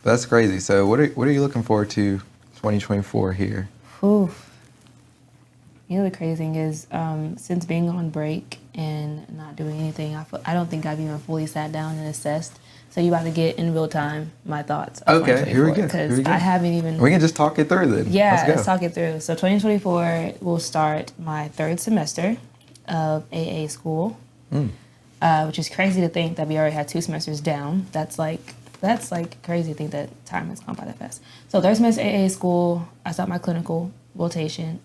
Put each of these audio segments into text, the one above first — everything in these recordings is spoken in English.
That's crazy. So what are you looking forward to 2024 here? Ooh. You know, the crazy thing is, since being on break and not doing anything, I don't think I've even fully sat down and assessed. So you about to get in real time my thoughts. Okay, here we go. Because I haven't even. We can just talk it through then. Yeah, let's talk it through. So 2024 will start my third semester of AA school, which is crazy to think that we already had 2 semesters down. That's like crazy to think that time has gone by that fast. So third semester AA school, I start my clinical rotation.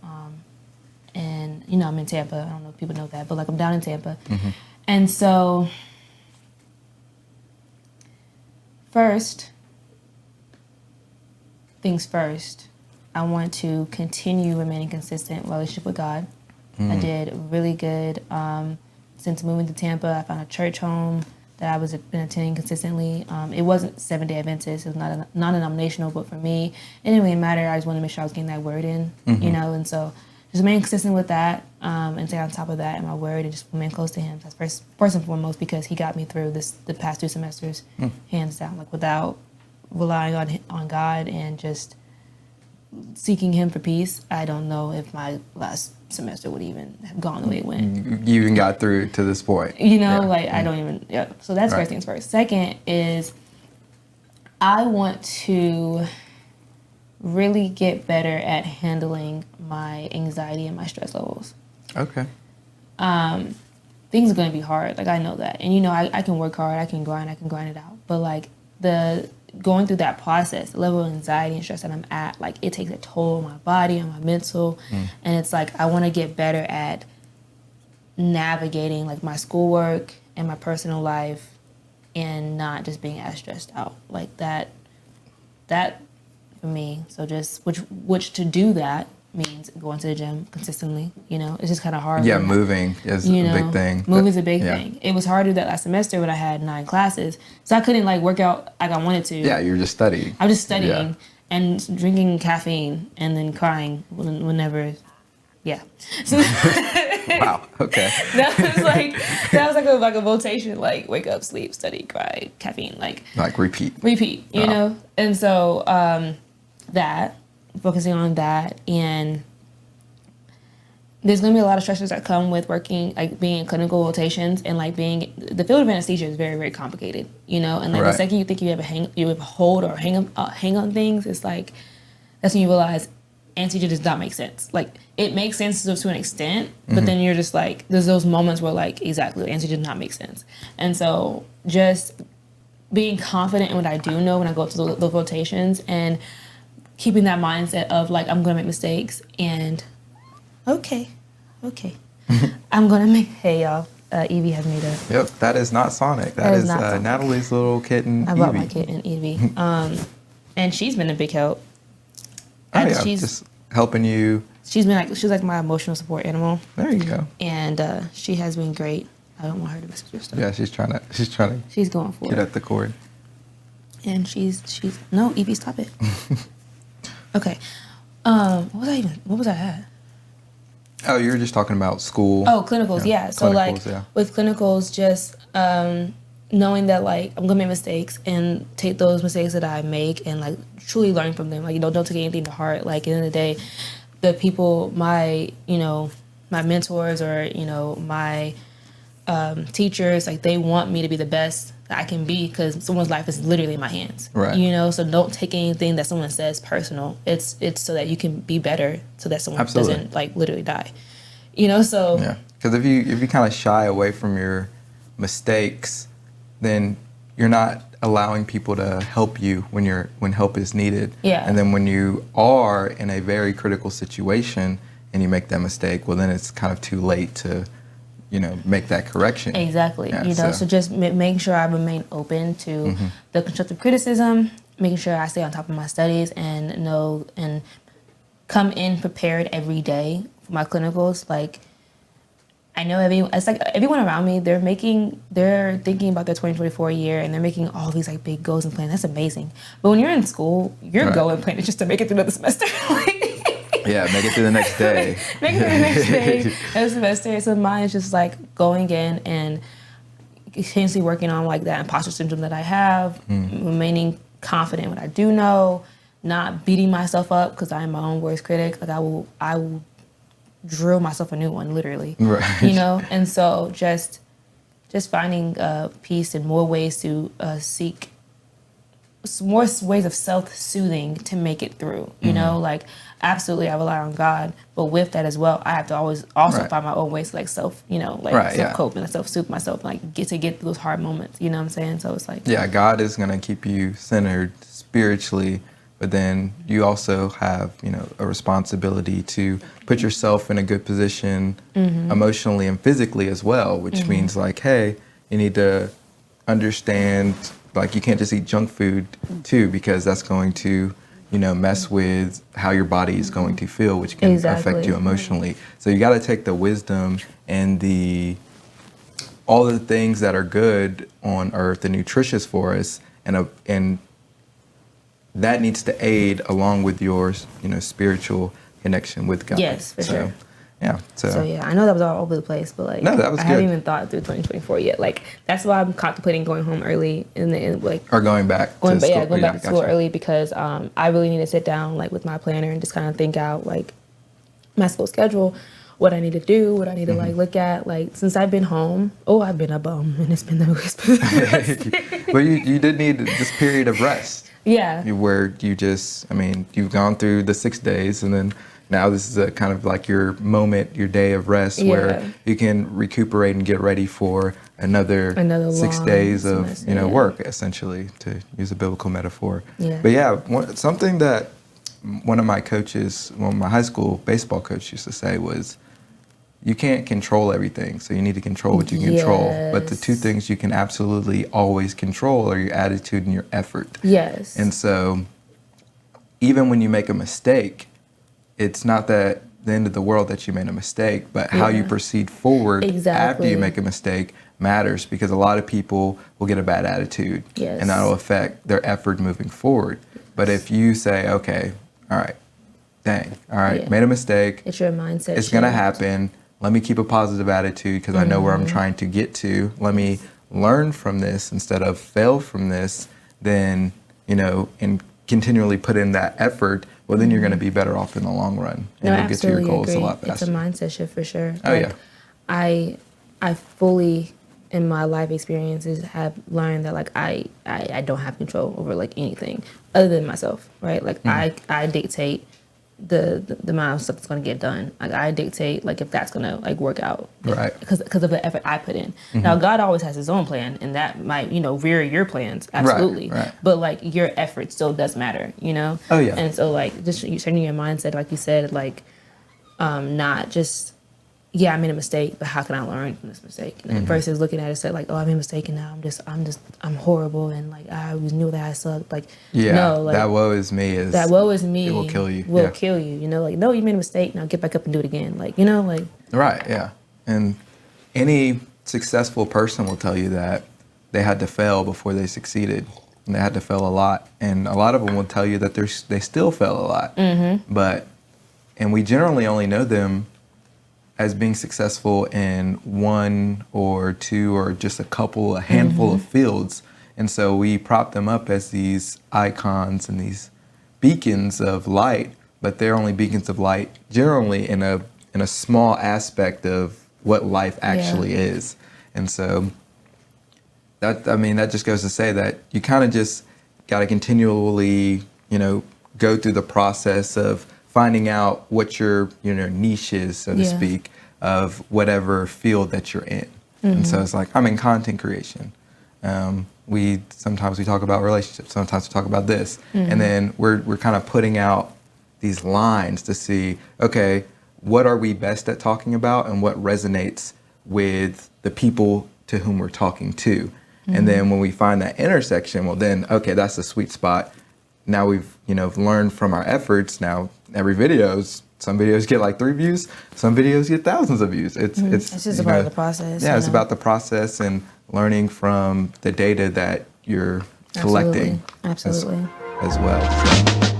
And, you know, I'm in Tampa. I don't know if people know that, but, like, I'm down in Tampa. Mm-hmm. And so, first things first, I want to continue remaining consistent relationship with God. I did really good. Since moving to Tampa, I found a church home that I was been attending consistently. It wasn't Seventh-day Adventist. It was not non-denominational, but for me, it didn't really matter. I just wanted to make sure I was getting that word in, you know, and so just remain consistent with that, and stay on top of that and my word, and just remain close to Him. That's first and foremost, because He got me through the past 2 semesters, hands down. Like, without relying on God and just seeking Him for peace, I don't know if my last semester would even have gone the way it went. You even got through to this point. You know, I don't even. Yeah. So that's first things first. Second is, I want to really get better at handling my anxiety and my stress levels. Okay. Things are going to be hard. Like, I know that. And, you know, I can work hard. I can grind it out. But, like, going through that process, the level of anxiety and stress that I'm at, like, it takes a toll on my body, on my mental. And it's like, I want to get better at navigating, like, my schoolwork and my personal life and not just being as stressed out. Like, that for me. So just which to do that means going to the gym consistently. You know, it's just kind of hard. Yeah, moving is a big thing. Moving's a big thing. It was hard to do that last semester when I had 9 classes, so I couldn't, like, work out like I wanted to. Yeah, you're just studying. I was just studying and drinking caffeine and then crying whenever. Yeah. So Wow. Okay. that was like a rotation, like wake up, sleep, study, cry, caffeine, like repeat. You know, and so that, focusing on that, and there's going to be a lot of stressors that come with working, like being in clinical rotations, and like being, the field of anesthesia is very, very complicated, you know, and like the second you think you have a hold or hang on things, it's like, that's when you realize anesthesia does not make sense. Like, it makes sense to an extent, but then you're just like, there's those moments where, like, exactly, anesthesia does not make sense. And so just being confident in what I do know when I go to those rotations, and keeping that mindset of, like, I'm going to make mistakes, and okay. I'm going to make, hey, y'all, Evie has made a... Yep, that is not Sonic. That is Natalie's little kitten, I brought my kitten, Evie. And she's been a big help. She's just helping you. She's like my emotional support animal. There you go. And she has been great. I don't want her to mess with your stuff. Yeah, she's trying to. She's going for get at the cord. And she's no, Evie, stop it. Okay. What was I at? Oh, you were just talking about school. Oh, clinicals, yeah. So with clinicals, just knowing that, like, I'm gonna make mistakes and take those mistakes that I make and, like, truly learn from them. Like, you know, don't take anything to heart. Like, at the end of the day, the people, my mentors, or, you know, my teachers, like, they want me to be the best that I can be, because someone's life is literally in my hands. Right. You know, so don't take anything that someone says personal. It's so that you can be better, so that someone doesn't, like, literally die. You know, so yeah. Because if you kind of shy away from your mistakes, then you're not allowing people to help you when help is needed. Yeah. And then when you are in a very critical situation and you make that mistake, well, then it's kind of too late to, you know, make that correction. Exactly. Yeah, you know, so just making sure I remain open to the constructive criticism, making sure I stay on top of my studies and know and come in prepared every day for my clinicals. Like, I know everyone around me, they're thinking about their 2024 year, and they're making all these, like, big goals and plans. That's amazing. But when you're in school, your goal and plan is just to make it through another semester. Yeah, make it through the next day. Make it through the next day of the semester. So mine is just, like, going in and continuously working on, like, that imposter syndrome that I have, remaining confident in what I do know, not beating myself up because I am my own worst critic. Like I will drill myself a new one, literally. Right. You know, and so just finding peace and more ways to seek more ways of self-soothing to make it through, you know, like absolutely I rely on God, but with that as well, I have to always also find my own ways to like self, you know, like self-cope and self-soothe myself, like get through those hard moments, you know what I'm saying? So it's like, yeah, God is going to keep you centered spiritually, but then you also have, you know, a responsibility to put yourself in a good position emotionally and physically as well, which means like, hey, you need to understand, like you can't just eat junk food too, because that's going to, you know, mess with how your body is going to feel, which can affect you emotionally. So you got to take the wisdom and all the things that are good on earth and nutritious for us, and that needs to aid along with your, you know, spiritual connection with God. yes, for sure. Yeah. So yeah, I know that was all over the place, but like, no, that was I good. haven't even thought through 2024 yet. Like that's why I'm contemplating going home early or going back to school. Going back to school early because I really need to sit down like with my planner and just kind of think out like my school schedule, what I need to do, what I need to like look at. Like since I've been home, I've been a bum and it's been the worst. But you did need this period of rest. Yeah. Where you've gone through the 6 days, and then now this is a kind of like your moment, your day of rest where you can recuperate and get ready for another 6 days of semester, you know, work, essentially, to use a biblical metaphor. Yeah. But yeah, something that one of my high school baseball coach used to say was, you can't control everything, so you need to control what you can control. But the two things you can absolutely always control are your attitude and your effort. Yes. And so even when you make a mistake, it's not that the end of the world that you made a mistake, but how you proceed forward after you make a mistake matters, because a lot of people will get a bad attitude and that'll affect their effort moving forward. But if you say, okay, all right, made a mistake. It's your mindset. It's going to happen. Let me keep a positive attitude because I know where I'm trying to get to. Let me learn from this instead of fail from this. Then, you know, and continually put in that effort, well, then you're going to be better off in the long run. And you'll get to your goals a lot faster. It's a mindset shift for sure. Oh, yeah. I fully, in my life experiences, have learned that, like, I don't have control over, like, anything other than myself, right? Like, I dictate the amount of stuff that's going to get done. Like I dictate like if that's going to like work out, right? Because of the effort I put in. Now God always has His own plan, and that might veer your plans absolutely. Right. But like your effort still does matter, you know. Oh yeah. And so like just turning your mindset, like you said, like not just I made a mistake, but how can I learn from this mistake? And versus looking at it said like, I made a mistake and now I'm horrible and like I always knew that I sucked. Like no, like that woe is me it will kill you. Kill you. You know, like no, you made a mistake. Now get back up and do it again. Like like right, yeah. And any successful person will tell you that they had to fail before they succeeded. And they had to fail a lot, and a lot of them will tell you that they still fail a lot. And we generally only know them as being successful in one or two or just a handful of fields. And so we prop them up as these icons and these beacons of light, but they're only beacons of light generally in a small aspect of what life actually is. And so that just goes to say that you kind of just got to continually, go through the process of finding out what your niche is, so to speak, of whatever field that you're in. And so it's like, I'm in content creation. Sometimes we talk about relationships, sometimes we talk about this. And then we're kind of putting out these lines to see, okay, what are we best at talking about and what resonates with the people to whom we're talking to. And then when we find that intersection, well then, okay, that's the sweet spot. Now we've, learned from our efforts. Now some videos get like 3 views, some videos get thousands of views. It's just about the process. Yeah, it's about the process and learning from the data that you're collecting. Absolutely. As well. So.